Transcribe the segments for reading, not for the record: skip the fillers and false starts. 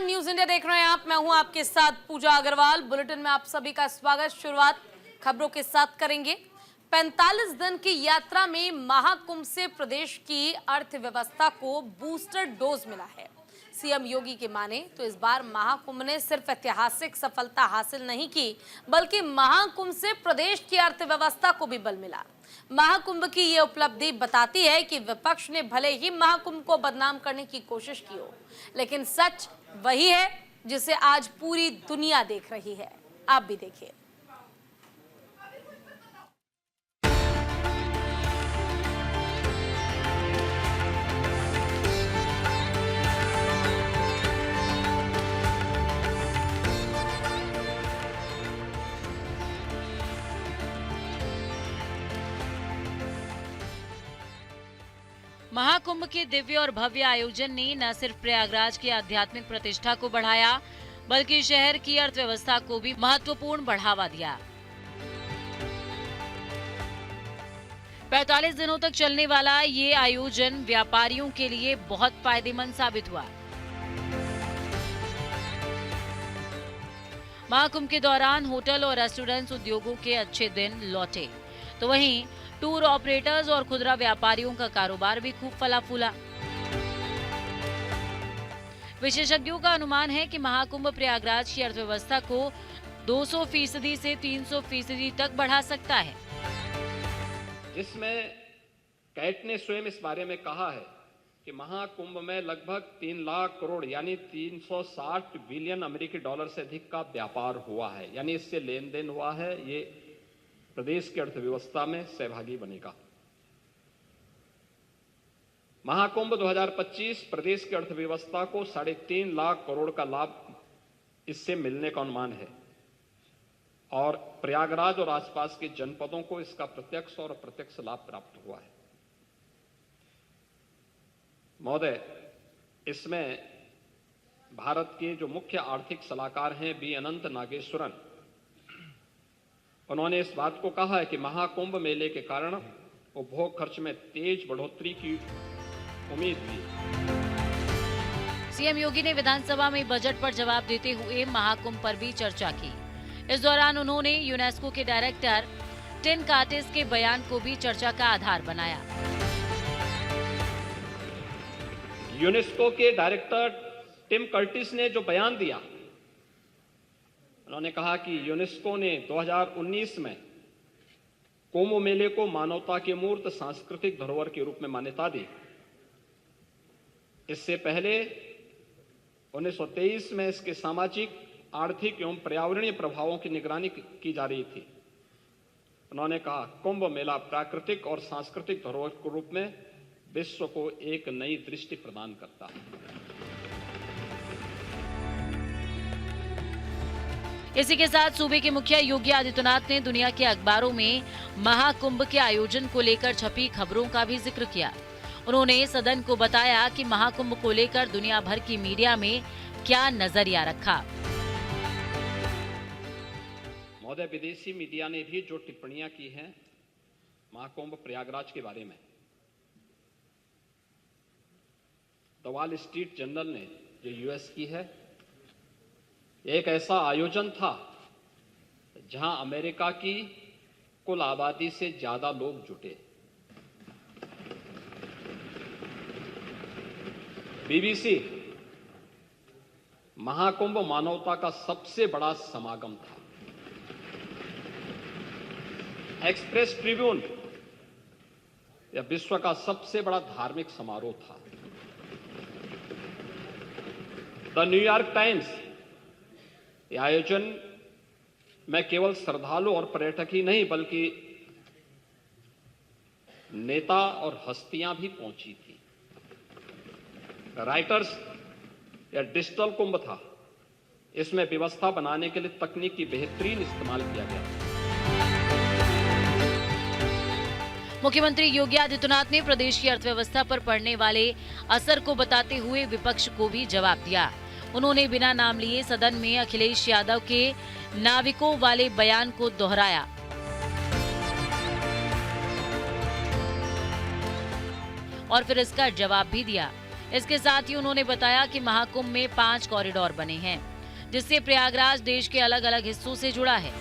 नमस्कार, news India देख रहे हैं आप। मैं हूं आपके साथ पूजा अग्रवाल। बुलेटिन में आप सभी का स्वागत। शुरुआत खबरों के साथ करेंगे। 45 दिन की यात्रा में महाकुंभ से प्रदेश की अर्थव्यवस्था को बूस्टर डोज मिला है। सीएम योगी की माने तो इस बार महाकुंभ ने सिर्फ ऐतिहासिक सफलता हासिल नहीं की, बल्कि महाकुंभ से प्रदेश की अर्थव्यवस्था को भी बल मिला। महाकुंभ की ये उपलब्धि बताती है कि विपक्ष ने भले ही महाकुंभ को बदनाम करने की कोशिश की हो, लेकिन सच वही है जिसे आज पूरी दुनिया देख रही है। आप भी देखिए। महाकुंभ के दिव्य और भव्य आयोजन ने न सिर्फ प्रयागराज की आध्यात्मिक प्रतिष्ठा को बढ़ाया, बल्कि शहर की अर्थव्यवस्था को भी महत्वपूर्ण बढ़ावा दिया। 45 दिनों तक चलने वाला ये आयोजन व्यापारियों के लिए बहुत फायदेमंद साबित हुआ। महाकुंभ के दौरान होटल और रेस्टोरेंट्स उद्योगों के अच्छे दिन लौटे, तो वहीं टूर ऑपरेटर्स और खुदरा व्यापारियों का कारोबार भी खूब फला फूला। विशेषज्ञों का अनुमान है कि महाकुंभ प्रयागराज की अर्थव्यवस्था को 200% से 300% तक बढ़ा सकता है। जिसमें कैट ने स्वयं इस बारे में कहा है कि महाकुंभ में लगभग 3 लाख करोड़ यानी 360 बिलियन अमेरिकी डॉलर से अधिक का व्यापार हुआ है, यानी इससे लेन देन हुआ है। ये प्रदेश की अर्थव्यवस्था में सहभागी बनेगा। महाकुंभ 2025 प्रदेश की अर्थव्यवस्था को 3.5 लाख करोड़ का लाभ इससे मिलने का अनुमान है और प्रयागराज और आसपास के जनपदों को इसका प्रत्यक्ष और अप्रत्यक्ष लाभ प्राप्त हुआ है। महोदय, इसमें भारत के जो मुख्य आर्थिक सलाहकार हैं बी अनंत नागेश्वरन, उन्होंने इस बात को कहा है कि महाकुंभ मेले के कारण उपभोग खर्च में तेज बढ़ोतरी की उम्मीद थी। सीएम योगी ने विधानसभा में बजट पर जवाब देते हुए महाकुंभ पर भी चर्चा की। इस दौरान उन्होंने यूनेस्को के डायरेक्टर टिम कर्टिस के बयान को भी चर्चा का आधार बनाया। यूनेस्को के डायरेक्टर टिम कर्टिस ने जो बयान दिया, उन्होंने कहा कि यूनेस्को ने 2019 में कुंभ मेले को मानवता के मूर्त सांस्कृतिक धरोहर के रूप में मान्यता दी। इससे पहले 1923 में इसके सामाजिक, आर्थिक एवं पर्यावरणीय प्रभावों की निगरानी की जा रही थी। उन्होंने कहा, कुंभ मेला प्राकृतिक और सांस्कृतिक धरोहर के रूप में विश्व को एक नई दृष्टि प्रदान करता है। इसी के साथ सूबे के मुखिया योगी आदित्यनाथ ने दुनिया के अखबारों में महाकुंभ के आयोजन को लेकर छपी खबरों का भी जिक्र किया। उन्होंने सदन को बताया कि महाकुंभ को लेकर दुनिया भर की मीडिया में क्या नजरिया रखा। महोदय, विदेशी मीडिया ने भी जो टिप्पणियां की हैं महाकुंभ प्रयागराज के बारे में, द वॉल स्ट्रीट जर्नल ने जो यूएस की है, एक ऐसा आयोजन था जहां अमेरिका की कुल आबादी से ज्यादा लोग जुटे। बीबीसी, महाकुंभ मानवता का सबसे बड़ा समागम था। एक्सप्रेस ट्रिब्यून, यह विश्व का सबसे बड़ा धार्मिक समारोह था। द न्यूयॉर्क टाइम्स, यह आयोजन में केवल श्रद्धालु और पर्यटक ही नहीं बल्कि नेता और हस्तियां भी पहुंची थी। राइटर्स, यह डिजिटल कुंभ था। इसमें व्यवस्था बनाने के लिए तकनीक की बेहतरीन इस्तेमाल किया गया। मुख्यमंत्री योगी आदित्यनाथ ने प्रदेश की अर्थव्यवस्था पर पड़ने वाले असर को बताते हुए विपक्ष को भी जवाब दिया। उन्होंने बिना नाम लिए सदन में अखिलेश यादव के नाविकों वाले बयान को दोहराया। और फिर इसका जवाब भी दिया। इसके साथ ही उन्होंने बताया कि महाकुंभ में 5 कॉरिडोर बने हैं, जिससे प्रयागराज देश के अलग अलग हिस्सों से जुड़ा है।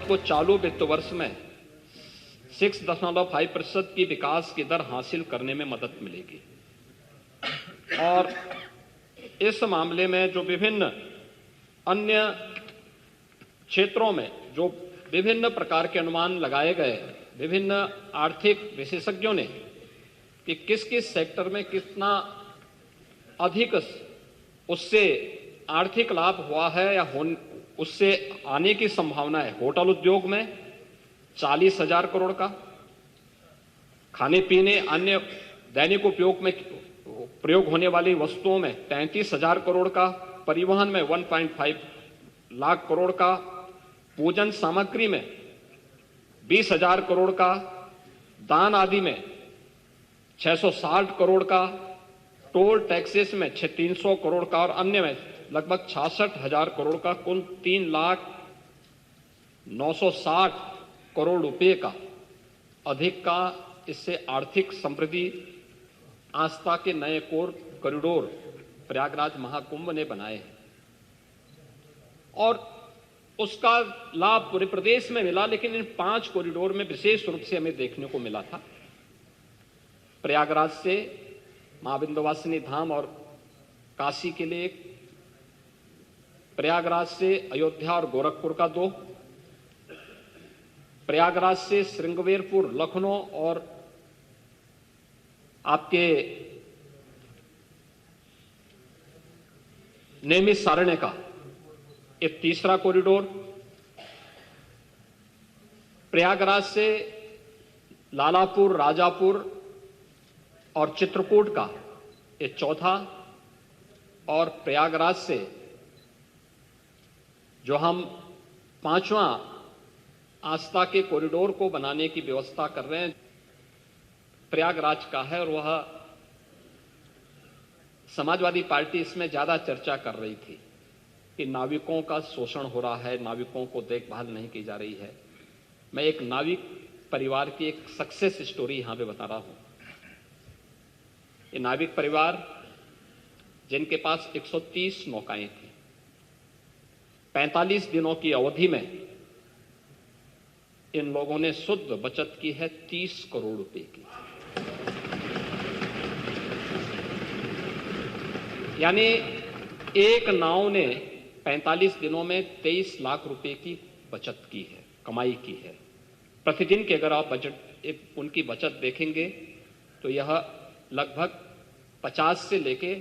को चालू वित्त वर्ष में 6.5% की विकास की दर हासिल करने में मदद मिलेगी और इस मामले में जो विभिन्न अन्य क्षेत्रों में जो विभिन्न प्रकार के अनुमान लगाए गए, विभिन्न आर्थिक विशेषज्ञों ने कि किस किस सेक्टर में कितना अधिक उससे आर्थिक लाभ हुआ है या उससे आने की संभावना है। होटल उद्योग में 40,000 करोड़ का, खाने पीने अन्य दैनिक उपयोग में प्रयोग होने वाली वस्तुओं में 33,000 करोड़ का, परिवहन में 1.5 लाख करोड़ का, पूजन सामग्री में 20,000 करोड़ का, दान आदि में 660 करोड़ का, टोल टैक्सेस में 300 करोड़ का और अन्य में लगभग 66,000 करोड़ का, कुल 3,960 करोड़ रुपए का अधिक का इससे आर्थिक समृद्धि आस्था के नए कॉरिडोर प्रयागराज महाकुंभ ने बनाए हैं और उसका लाभ पूरे प्रदेश में मिला। लेकिन इन 5 कॉरिडोर में विशेष रूप से हमें देखने को मिला था प्रयागराज से मां विंध्यवासिनी धाम और काशी के लिए, प्रयागराज से अयोध्या और गोरखपुर का 2, प्रयागराज से श्रृंगवेरपुर, लखनऊ और आपके नेमित सारण्य का एक 3रा कॉरिडोर, प्रयागराज से लालापुर, राजापुर और चित्रकूट का एक 4था और प्रयागराज से जो हम 5वां आस्था के कॉरिडोर को बनाने की व्यवस्था कर रहे हैं प्रयागराज का है और वह समाजवादी पार्टी इसमें ज्यादा चर्चा कर रही थी कि नाविकों का शोषण हो रहा है, नाविकों को देखभाल नहीं की जा रही है। मैं एक नाविक परिवार की एक सक्सेस स्टोरी यहां पे बता रहा हूं। ये नाविक परिवार जिनके पास 130 नौकाएं थी, 45 दिनों की अवधि में इन लोगों ने शुद्ध बचत की है 30 करोड़ रुपए की। यानी एक नाव ने 45 दिनों में 23 लाख रुपए की बचत की है, कमाई की है। प्रतिदिन के अगर आप उनकी बचत देखेंगे तो यह लगभग 50 से लेके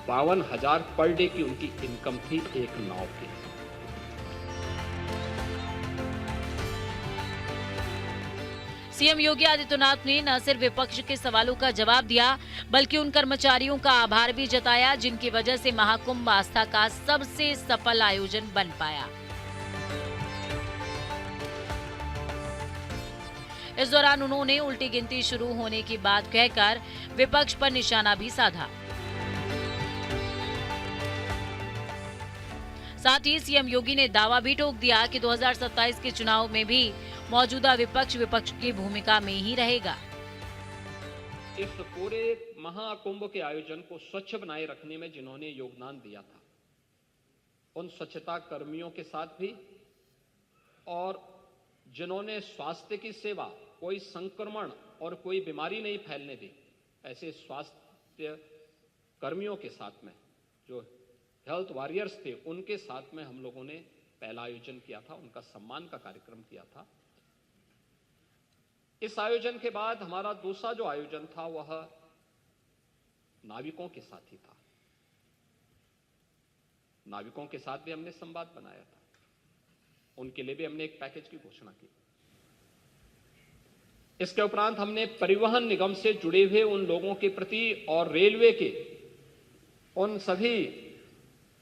52,000 पर डे की उनकी इनकम थी एक नाव की। सीएम योगी आदित्यनाथ ने न सिर्फ विपक्ष के सवालों का जवाब दिया, बल्कि उन कर्मचारियों का आभार भी जताया जिनकी वजह से महाकुंभ आस्था का सबसे सफल आयोजन बन पाया। इस दौरान उन्होंने उल्टी गिनती शुरू होने की बात कहकर विपक्ष पर निशाना भी साधा। साथ ही सीएम योगी ने दावा भी ठोक दिया कि 2027 के चुनाव में भी मौजूदा विपक्ष की भूमिका में ही रहेगा। इस पूरे महाकुंभ के आयोजन को स्वच्छ बनाए रखने में जिन्होंने योगदान दिया था, उन स्वच्छता कर्मियों के साथ भी और जिन्होंने स्वास्थ्य की सेवा, कोई संक्रमण और कोई बीमारी नहीं फैलने दी, ऐसे स्वास्थ्य कर्मियों के साथ में जो हेल्थ वॉरियर्स थे, उनके साथ में हम लोगों ने पहला आयोजन किया था, उनका सम्मान का कार्यक्रम किया था। इस आयोजन के बाद हमारा दूसरा जो आयोजन था वह नाविकों के साथ ही था। नाविकों के साथ भी हमने संवाद बनाया था, उनके लिए भी हमने एक पैकेज की घोषणा की। इसके उपरांत हमने परिवहन निगम से जुड़े हुए उन लोगों के प्रति और रेलवे के उन सभी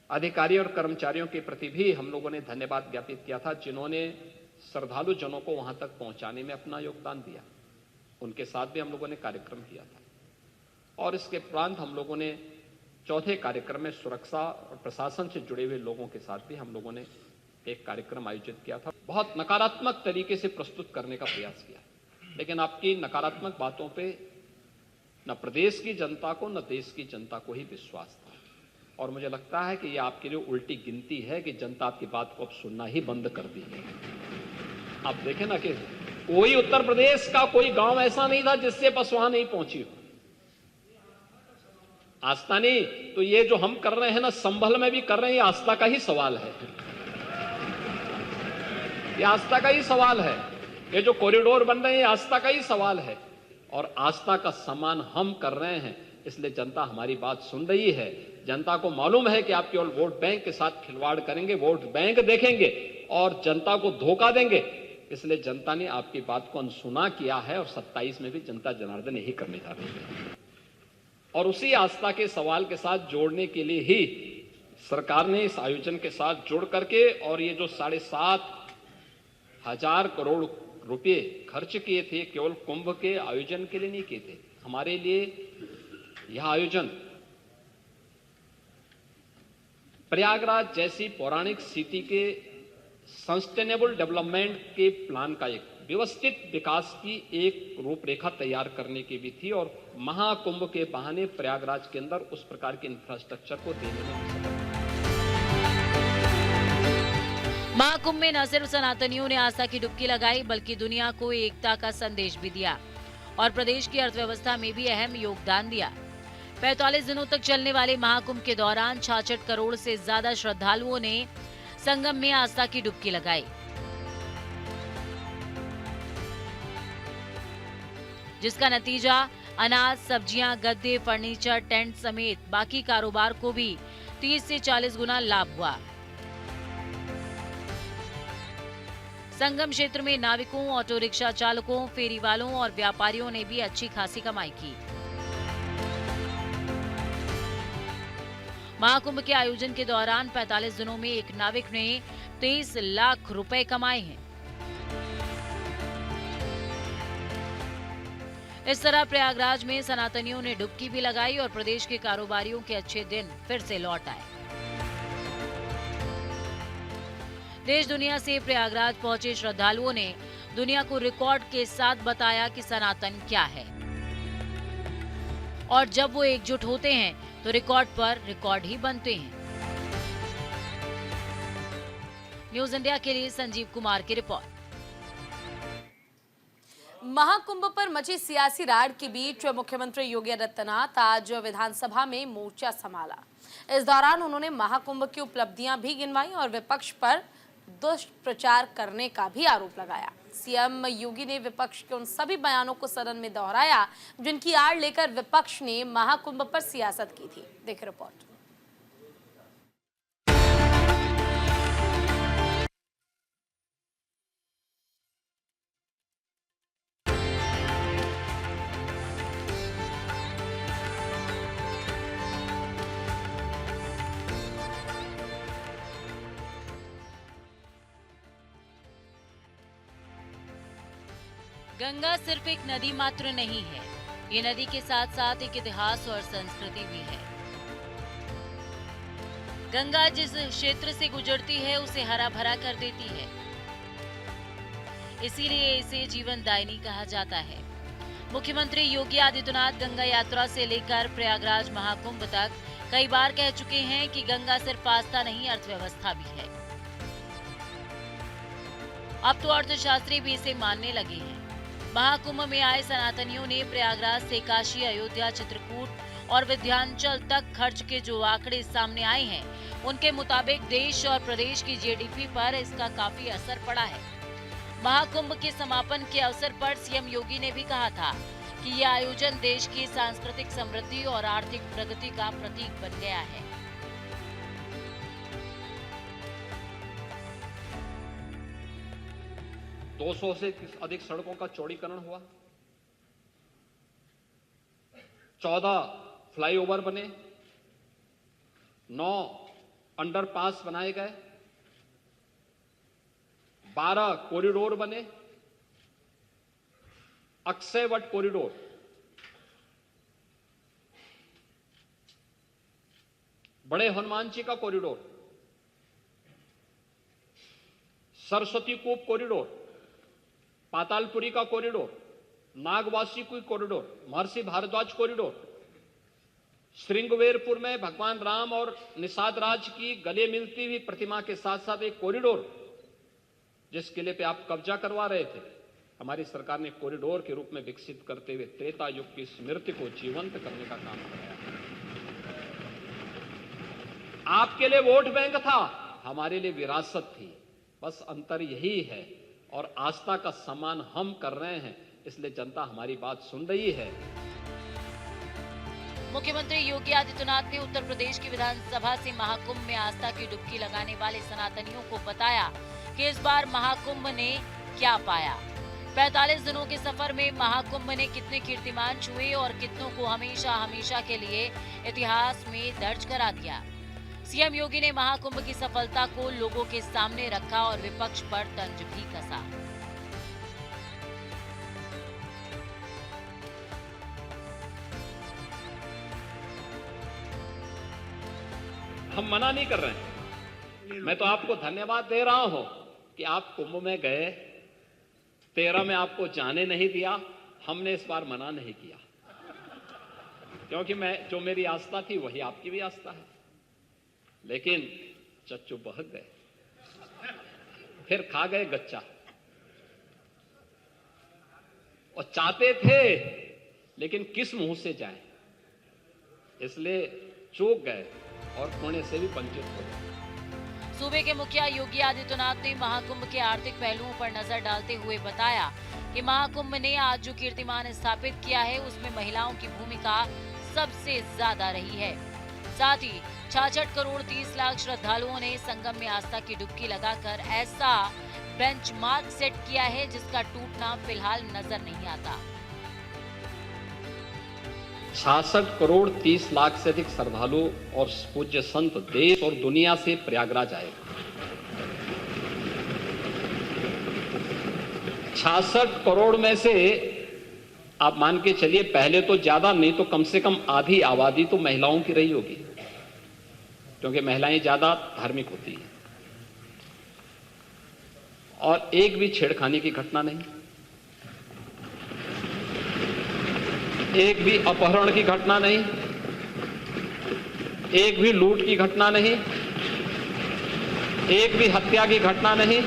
अधिकारियों और कर्मचारियों के प्रति भी हम लोगों ने धन्यवाद ज्ञापित किया था जिन्होंने श्रद्धालु जनों को वहां तक पहुंचाने में अपना योगदान दिया। उनके साथ भी हम लोगों ने कार्यक्रम किया था। और इसके उपरांत हम लोगों ने चौथे कार्यक्रम में सुरक्षा और प्रशासन से जुड़े हुए लोगों के साथ भी हम लोगों ने एक कार्यक्रम आयोजित किया था। बहुत नकारात्मक तरीके से प्रस्तुत करने का प्रयास किया, लेकिन आपकी नकारात्मक बातों पे न प्रदेश की जनता को न देश की जनता को ही विश्वास था। और मुझे लगता है कि यह आपके लिए उल्टी गिनती है कि जनता आपकी बात को अब सुनना ही बंद कर दी है। आप देखें ना कि कोई उत्तर प्रदेश का कोई गांव ऐसा नहीं था जिससे बस वहां नहीं पहुंची हो। आस्था नहीं तो ये जो हम कर रहे हैं ना, संभल में भी कर रहे हैं, ये आस्था का ही सवाल है। ये आस्था का ही सवाल है। ये जो कॉरिडोर बन रहे हैं, ये आस्था का ही सवाल है। और आस्था का सम्मान हम कर रहे हैं, इसलिए जनता हमारी बात सुन रही है। जनता को मालूम है कि आप केवल वोट बैंक के साथ खिलवाड़ करेंगे, वोट बैंक देखेंगे और जनता को धोखा देंगे। इसलिए जनता ने आपकी बात को अनसुना किया है और 27 में भी जनता जनार्दन यही करने जा रही है। और उसी आस्था के सवाल के साथ जोड़ने के लिए ही सरकार ने इस आयोजन के साथ जुड़ करके और ये जो 7,500 करोड़ रुपए खर्च किए थे, केवल कुंभ के आयोजन के लिए नहीं किए थे। हमारे लिए यह आयोजन प्रयागराज जैसी पौराणिक सिटी के सस्टेनेबल डेवलपमेंट के प्लान का एक व्यवस्थित विकास की एक रूपरेखा तैयार करने की भी थी। और महाकुंभ के बहाने प्रयागराज के अंदर उस प्रकार के इंफ्रास्ट्रक्चर को देने में सफल। महाकुंभ में न सिर्फ सनातनियों ने आस्था की डुबकी लगाई, बल्कि दुनिया को एकता का संदेश भी दिया और प्रदेश की अर्थव्यवस्था में भी अहम योगदान दिया। 45 दिनों तक चलने वाले महाकुंभ के दौरान 66 करोड़ से ज्यादा श्रद्धालुओं ने संगम में आस्था की डुबकी लगाई, जिसका नतीजा अनाज, सब्जियां, गद्दे, फर्नीचर, टेंट समेत बाकी कारोबार को भी 30 से 40 गुना लाभ हुआ। संगम क्षेत्र में नाविकों, ऑटो रिक्शा चालकों, फेरी वालों और व्यापारियों ने भी अच्छी खासी कमाई की। महाकुंभ के आयोजन के दौरान 45 दिनों में एक नाविक ने 23 लाख रुपए कमाए हैं। इस तरह प्रयागराज में सनातनियों ने डुबकी भी लगाई और प्रदेश के कारोबारियों के अच्छे दिन फिर से लौट आए। देश दुनिया से प्रयागराज पहुंचे श्रद्धालुओं ने दुनिया को रिकॉर्ड के साथ बताया कि सनातन क्या है। और जब वो एकजुट होते हैं तो रिकॉर्ड पर रिकॉर्ड ही बनते हैं। न्यूज इंडिया के लिए संजीव कुमार की रिपोर्ट। महाकुंभ पर मची सियासी राड़ के बीच मुख्यमंत्री योगी आदित्यनाथ आज विधानसभा में मोर्चा संभाला। इस दौरान उन्होंने महाकुंभ की उपलब्धियां भी गिनवाई और विपक्ष पर दुष्प्रचार करने का भी आरोप लगाया। सीएम योगी ने विपक्ष के उन सभी बयानों को सदन में दोहराया जिनकी आड़ लेकर विपक्ष ने महाकुंभ पर सियासत की थी। देख रिपोर्ट। गंगा सिर्फ एक नदी मात्र नहीं है, ये नदी के साथ साथ एक इतिहास और संस्कृति भी है। गंगा जिस क्षेत्र से गुजरती है उसे हरा भरा कर देती है, इसीलिए इसे जीवनदायिनी कहा जाता है। मुख्यमंत्री योगी आदित्यनाथ गंगा यात्रा से लेकर प्रयागराज महाकुंभ तक कई बार कह चुके हैं कि गंगा सिर्फ आस्था नहीं, अर्थव्यवस्था भी है। अब तो अर्थशास्त्री भी इसे मानने लगे हैं। महाकुंभ में आए सनातनियों ने प्रयागराज से काशी, अयोध्या, चित्रकूट और विंध्याचल तक खर्च के जो आंकड़े सामने आए हैं, उनके मुताबिक देश और प्रदेश की जीडीपी पर इसका काफी असर पड़ा है। महाकुंभ के समापन के अवसर पर सीएम योगी ने भी कहा था कि यह आयोजन देश की सांस्कृतिक समृद्धि और आर्थिक प्रगति का प्रतीक बन गया है। दो 200 से अधिक सड़कों का चौड़ीकरण हुआ, 14 फ्लाईओवर बने, 9 अंडरपास बनाए गए, 12 कॉरिडोर बने, अक्षयवट कॉरिडोर, बड़े हनुमान जी का कॉरिडोर, सरस्वती कूप कॉरिडोर, पातालपुरी का कॉरिडोर, नागवासी कोई कॉरिडोर, महर्षि भारद्वाज कॉरिडोर, श्रृंगवेरपुर में भगवान राम और निषाद राज की गले मिलती हुई प्रतिमा के साथ साथ एक कॉरिडोर, जिस किले पे आप कब्जा करवा रहे थे, हमारी सरकार ने कॉरिडोर के रूप में विकसित करते हुए त्रेता युग की स्मृति को जीवंत करने का काम कराया। आपके लिए वोट बैंक था, हमारे लिए विरासत थी। बस अंतर यही है, और आस्था का सम्मान हम कर रहे हैं, इसलिए जनता हमारी बात सुन रही है। मुख्यमंत्री योगी आदित्यनाथ ने उत्तर प्रदेश की विधानसभा से महाकुंभ में आस्था की डुबकी लगाने वाले सनातनियों को बताया कि इस बार महाकुंभ ने क्या पाया। 45 दिनों के सफर में महाकुंभ ने कितने कीर्तिमान छुए और कितनों को हमेशा हमेशा के लिए इतिहास में दर्ज करा दिया। सीएम योगी ने महाकुंभ की सफलता को लोगों के सामने रखा और विपक्ष पर तंज भी कसा। हम मना नहीं कर रहे हैं, मैं तो आपको धन्यवाद दे रहा हूं कि आप कुंभ में गए। 13 में आपको जाने नहीं दिया, हमने इस बार मना नहीं किया, क्योंकि जो मेरी आस्था थी वही आपकी भी आस्था है। लेकिन चच्चू बहक गए, फिर खा गए गच्चा, और चाहते थे लेकिन किस मुंह से जाएं, इसलिए चूक गए और पुण्य से भी वंचित हो गए। सूबे के मुखिया योगी आदित्यनाथ ने महाकुंभ के आर्थिक पहलुओं पर नजर डालते हुए बताया कि महाकुंभ ने आज जो कीर्तिमान स्थापित किया है उसमें महिलाओं की भूमिका सबसे ज्यादा रही है। साथ ही 66 करोड़ 30 लाख श्रद्धालुओं ने संगम में आस्था की डुबकी लगाकर ऐसा बेंचमार्क सेट किया है जिसका टूटना फिलहाल नजर नहीं आता। 66 करोड़ 30 लाख से अधिक श्रद्धालु और पूज्य संत देश और दुनिया से प्रयागराज आए। 66 करोड़ में से आप मान के चलिए, पहले तो ज्यादा नहीं तो कम से कम आधी आबादी तो महिलाओं की रही होगी, क्योंकि महिलाएं ज्यादा धार्मिक होती हैं। और एक भी छेड़खानी की घटना नहीं, एक भी अपहरण की घटना नहीं, एक भी लूट की घटना नहीं, एक भी हत्या की घटना नहीं,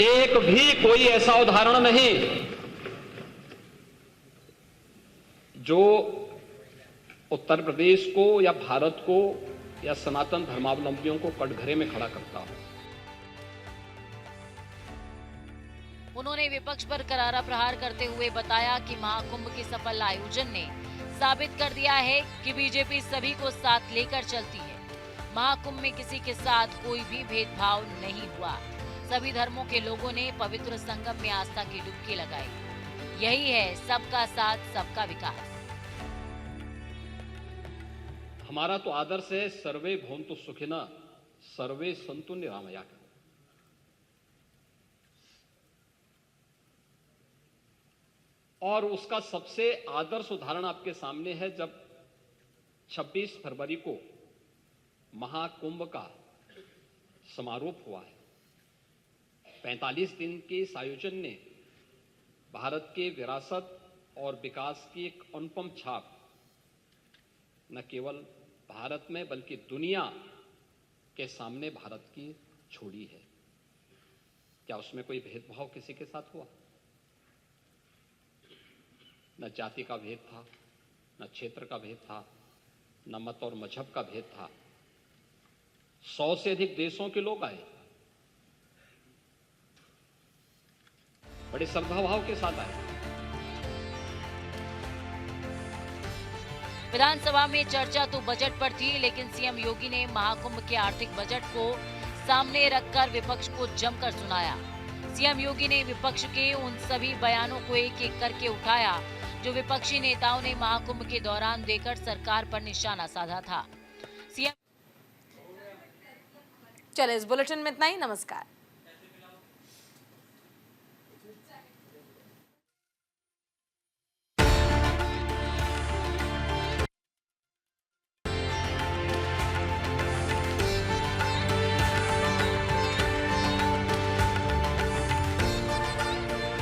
एक भी कोई ऐसा उदाहरण नहीं जो उत्तर प्रदेश को या भारत को या सनातन धर्मावलंबियों को कटघरे में खड़ा करता हो। उन्होंने विपक्ष पर करारा प्रहार करते हुए बताया कि महाकुंभ के सफल आयोजन ने साबित कर दिया है कि बीजेपी सभी को साथ लेकर चलती है। महाकुंभ में किसी के साथ कोई भी भेदभाव नहीं हुआ। सभी धर्मों के लोगों ने पवित्र संगम में आस्था की डुबकी लगाई। यही है सबका साथ सबका विकास। हमारा तो आदर्श है सर्वे भवन्तु सुखिनः सर्वे सन्तु निरामया। और उसका सबसे आदर्श उदाहरण आपके सामने है जब 26 फरवरी को महाकुंभ का समारोह हुआ है। 45 दिन के इस आयोजन ने भारत के विरासत और विकास की एक अनुपम छाप न केवल भारत में बल्कि दुनिया के सामने भारत की छोड़ी है। क्या उसमें कोई भेदभाव किसी के साथ हुआ? न जाति का भेद था, न क्षेत्र का भेद था, न मत और मजहब का भेद था। 100 से अधिक देशों के लोग आए, बड़े श्रद्धा भाव के साथ आए। विधानसभा में चर्चा तो बजट पर थी, लेकिन सीएम योगी ने महाकुंभ के आर्थिक बजट को सामने रखकर विपक्ष को जमकर सुनाया। सीएम योगी ने विपक्ष के उन सभी बयानों को एक एक करके उठाया जो विपक्षी नेताओं ने महाकुंभ के दौरान देकर सरकार पर निशाना साधा था। सीएम चले इस बुलेटिन में इतना ही। नमस्कार।